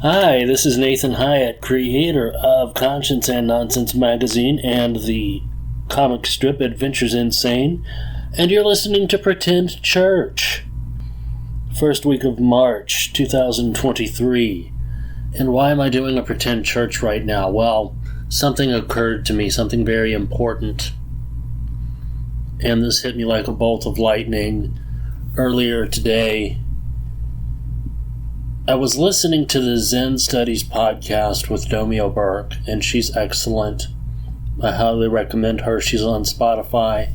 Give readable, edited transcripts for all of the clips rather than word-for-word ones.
Hi, this is Nathan Hyatt, creator of Conscience and Nonsense magazine and the comic strip Adventures in Sane, and you're listening to Pretend Church. First week of March 2023. And why am I doing a Pretend Church right now? Well, something occurred to me, something very important. And this hit me like a bolt of lightning earlier today. I was listening to the Zen Studies podcast with Domio Burke, and she's excellent. I highly recommend her. She's on Spotify.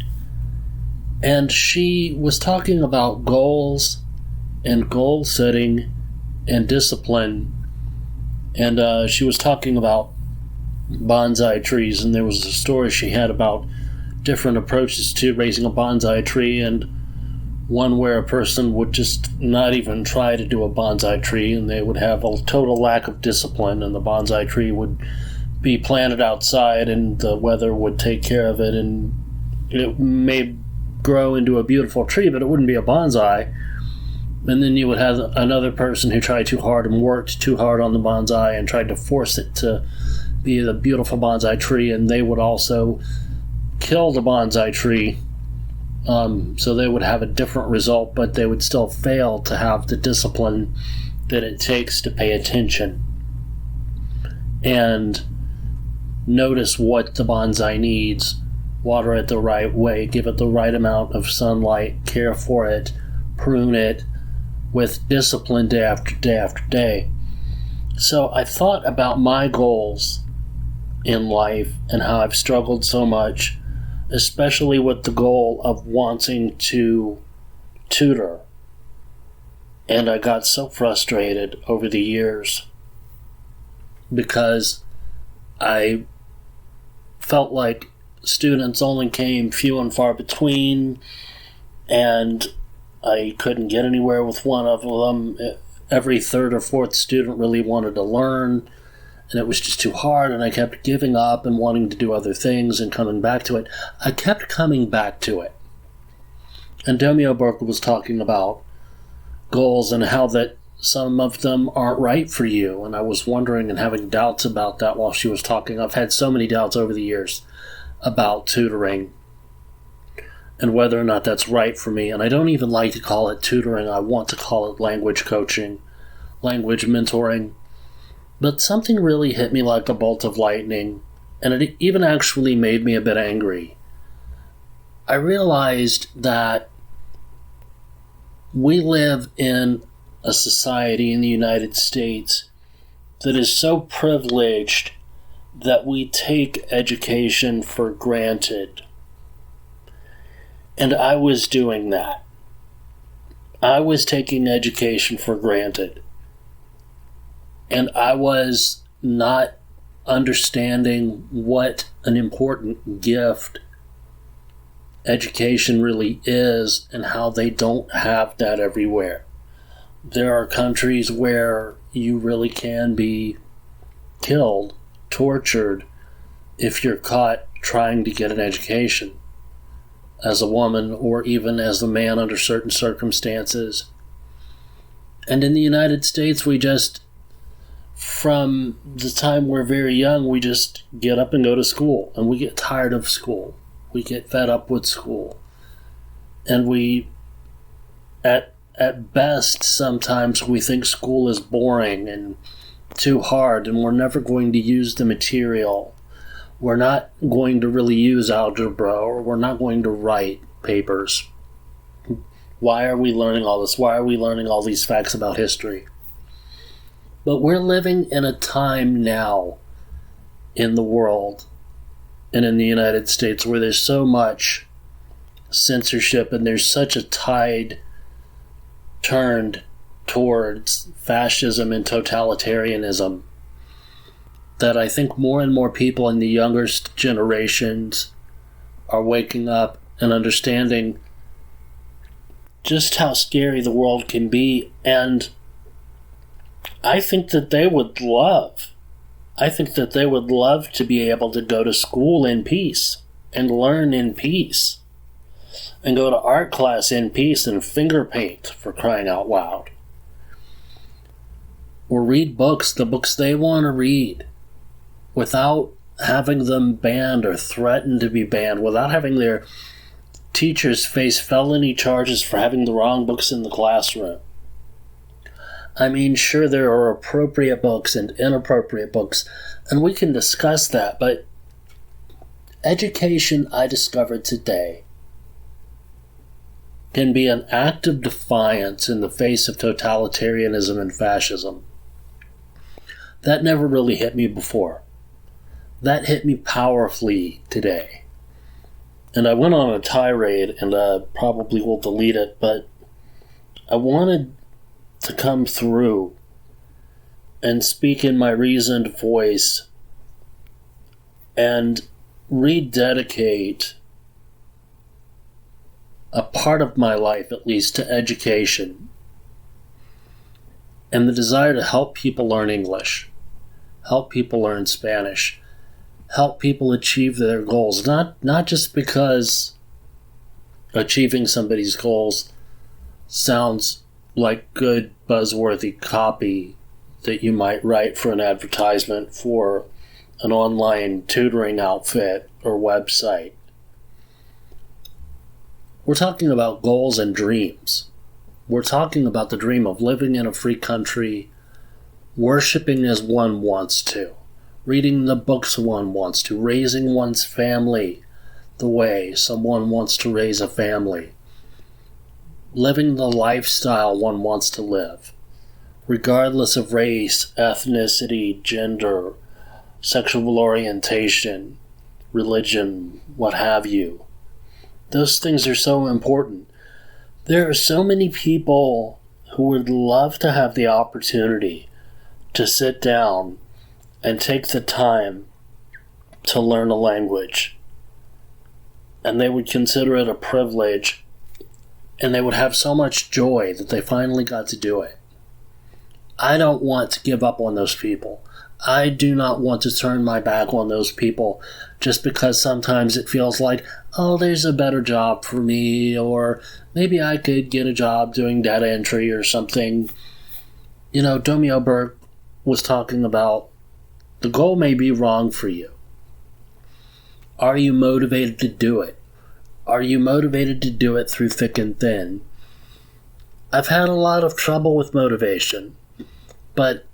And she was talking about goals and goal setting and discipline. And she was talking about bonsai trees, and there was a story she had about different approaches to raising a bonsai tree, and one where a person would just not even try to do a bonsai tree, and they would have a total lack of discipline, and the bonsai tree would be planted outside, and the weather would take care of it, and it may grow into a beautiful tree, but it wouldn't be a bonsai. And then you would have another person who tried too hard and worked too hard on the bonsai and tried to force it to be a beautiful bonsai tree, and they would also kill the bonsai tree. So they would have a different result, but they would still fail to have the discipline that it takes to pay attention and notice what the bonsai needs, water it the right way, give it the right amount of sunlight, care for it, prune it with discipline day after day after day. So I thought about my goals in life and how I've struggled so much, especially with the goal of wanting to tutor. And I got so frustrated over the years because I felt like students only came few and far between, and I couldn't get anywhere with one of them. Every third or fourth student really wanted to learn, and it was just too hard, and I kept giving up and wanting to do other things and coming back to it. I kept coming back to it. And Domio Burke was talking about goals and how that some of them aren't right for you. And I was wondering and having doubts about that while she was talking. I've had so many doubts over the years about tutoring and whether or not that's right for me. And I don't even like to call it tutoring. I want to call it language coaching, language mentoring. But something really hit me like a bolt of lightning, and it even actually made me a bit angry. I realized that we live in a society in the United States that is so privileged that we take education for granted. And I was doing that. I was taking education for granted. And I was not understanding what an important gift education really is and how they don't have that everywhere. There are countries where you really can be killed, tortured, if you're caught trying to get an education as a woman or even as a man under certain circumstances. And in the United States, we just, from the time we're very young, we just get up and go to school, and we get tired of school. We get fed up with school. And we, at best, sometimes we think school is boring and too hard, and we're never going to use the material. We're not going to really use algebra, or we're not going to write papers. Why are we learning all this? Why are we learning all these facts about history? But we're living in a time now in the world and in the United States where there's so much censorship and there's such a tide turned towards fascism and totalitarianism that I think more and more people in the younger generations are waking up and understanding just how scary the world can be. And I think that they would love to be able to go to school in peace and learn in peace and go to art class in peace and finger paint, for crying out loud. or read books, the books they want to read, without having them banned or threatened to be banned, without having their teachers face felony charges for having the wrong books in the classroom. I mean, sure, there are appropriate books and inappropriate books, and we can discuss that, but education, I discovered today, can be an act of defiance in the face of totalitarianism and fascism. That never really hit me before. That hit me powerfully today. And I went on a tirade, and I probably will delete it, but I wanted to come through and speak in my reasoned voice and rededicate a part of my life, at least, to education and the desire to help people learn English, help people learn Spanish, help people achieve their goals, not just because achieving somebody's goals sounds like good buzzworthy copy that you might write for an advertisement for an online tutoring outfit or website. We're talking about goals and dreams. We're talking about the dream of living in a free country, worshiping as one wants to, reading the books one wants to, raising one's family the way someone wants to raise a family, living the lifestyle one wants to live, regardless of race, ethnicity, gender, sexual orientation, religion, what have you. Those things are so important. There are so many people who would love to have the opportunity to sit down and take the time to learn a language. And they would consider it a privilege, and they would have so much joy that they finally got to do it. I don't want to give up on those people. I do not want to turn my back on those people just because sometimes it feels like, oh, there's a better job for me, or maybe I could get a job doing data entry or something. You know, Domio Burke was talking about the goal may be wrong for you. Are you motivated to do it? Are you motivated to do it through thick and thin? I've had a lot of trouble with motivation, but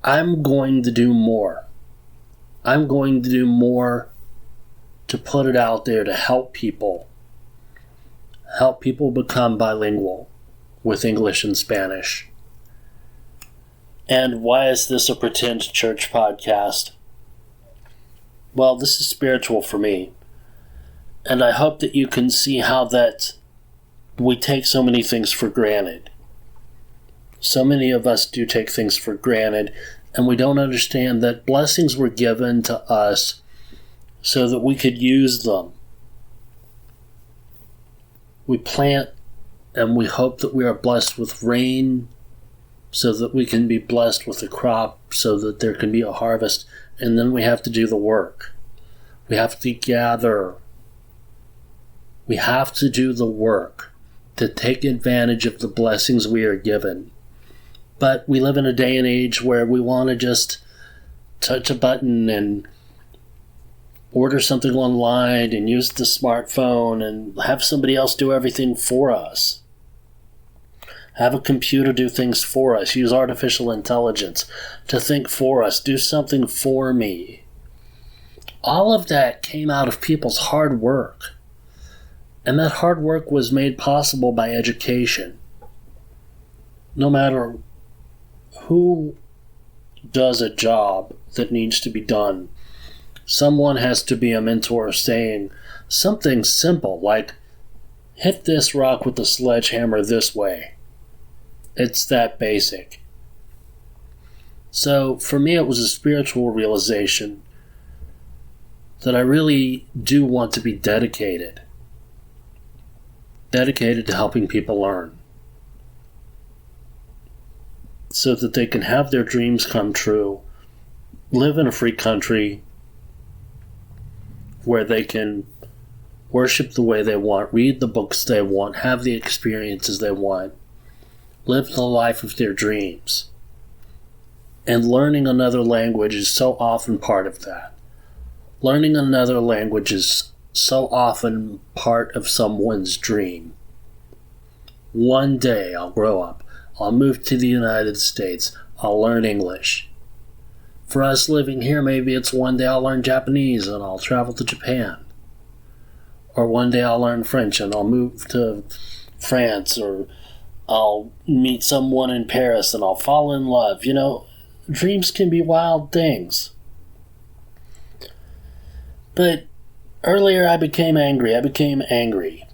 I'm going to do more. I'm going to do more to put it out there to help people become bilingual with English and Spanish. And why is this a pretend church podcast? Well, this is spiritual for me. And I hope that you can see how that we take so many things for granted. So many of us do take things for granted, and we don't understand that blessings were given to us so that we could use them. We plant and we hope that we are blessed with rain so that we can be blessed with a crop so that there can be a harvest, and then we have to do the work. We have to gather. We have to do the work to take advantage of the blessings we are given. But we live in a day and age where we want to just touch a button and order something online and use the smartphone and have somebody else do everything for us. Have a computer do things for us. Use artificial intelligence to think for us. Do something for me. All of that came out of people's hard work. And that hard work was made possible by education. No matter who does a job that needs to be done, someone has to be a mentor saying something simple like, hit this rock with a sledgehammer this way. It's that basic. So for me, it was a spiritual realization that I really do want to be dedicated to helping people learn, so that they can have their dreams come true, live in a free country where they can worship the way they want, read the books they want, have the experiences they want, live the life of their dreams. And learning another language is so often part of that. Learning another language is so often part of someone's dream. One day I'll grow up. I'll move to the United States. I'll learn English. For us living here, maybe it's one day I'll learn Japanese and I'll travel to Japan. Or one day I'll learn French and I'll move to France, or I'll meet someone in Paris and I'll fall in love. You know, dreams can be wild things. But earlier I became angry.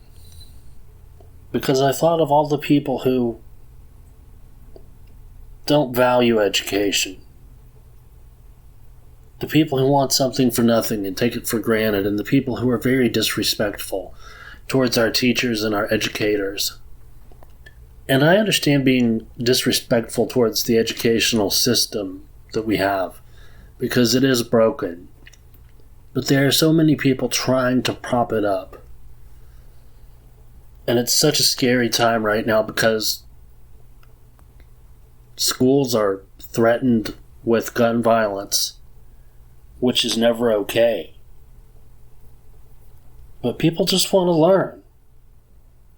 Because I thought of all the people who don't value education. The people who want something for nothing and take it for granted, and the people who are very disrespectful towards our teachers and our educators. And I understand being disrespectful towards the educational system that we have, because it is broken. But there are so many people trying to prop it up. And it's such a scary time right now because schools are threatened with gun violence, which is never okay. But people just want to learn.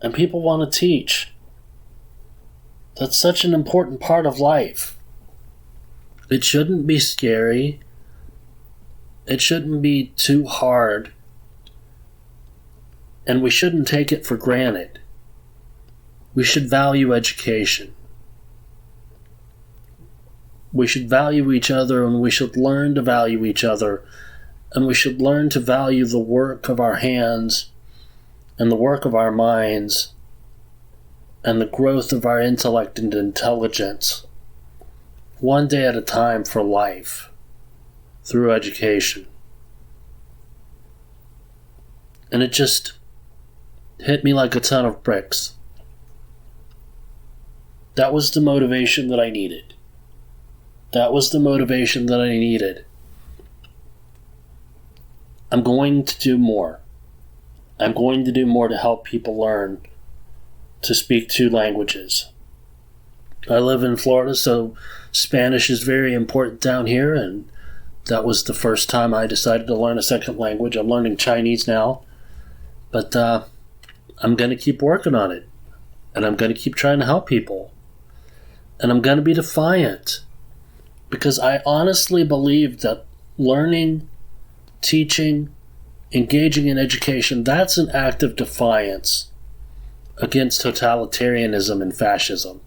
And people want to teach. That's such an important part of life. It shouldn't be scary. It shouldn't be too hard. And we shouldn't take it for granted. We should value education. We should value each other, and we should learn to value each other. And we should learn to value the work of our hands and the work of our minds and the growth of our intellect and intelligence, one day at a time for life, through education. And it just hit me like a ton of bricks. That was the motivation that I needed. That was the motivation that I needed. I'm going to do more. I'm going to do more to help people learn to speak 2 languages. I live in Florida, so Spanish is very important down here, and that was the first time I decided to learn a second language. I'm learning Chinese now, but I'm going to keep working on it, and I'm going to keep trying to help people, and I'm going to be defiant, because I honestly believe that learning, teaching, engaging in education, that's an act of defiance against totalitarianism and fascism.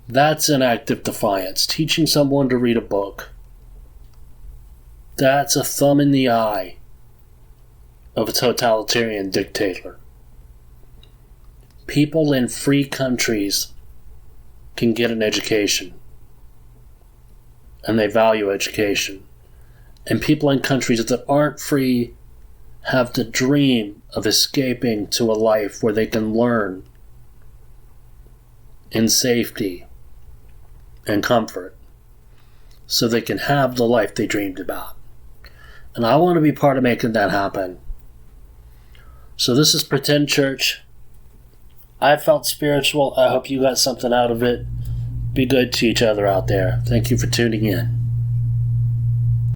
That's an act of defiance. Teaching someone to read a book, that's a thumb in the eye of a totalitarian dictator. People in free countries can get an education, and they value education. And people in countries that aren't free have the dream of escaping to a life where they can learn in safety and comfort, so they can have the life they dreamed about. And I want to be part of making that happen. So this is Pretend Church. I felt spiritual. I hope you got something out of it. Be good to each other out there. Thank you for tuning in.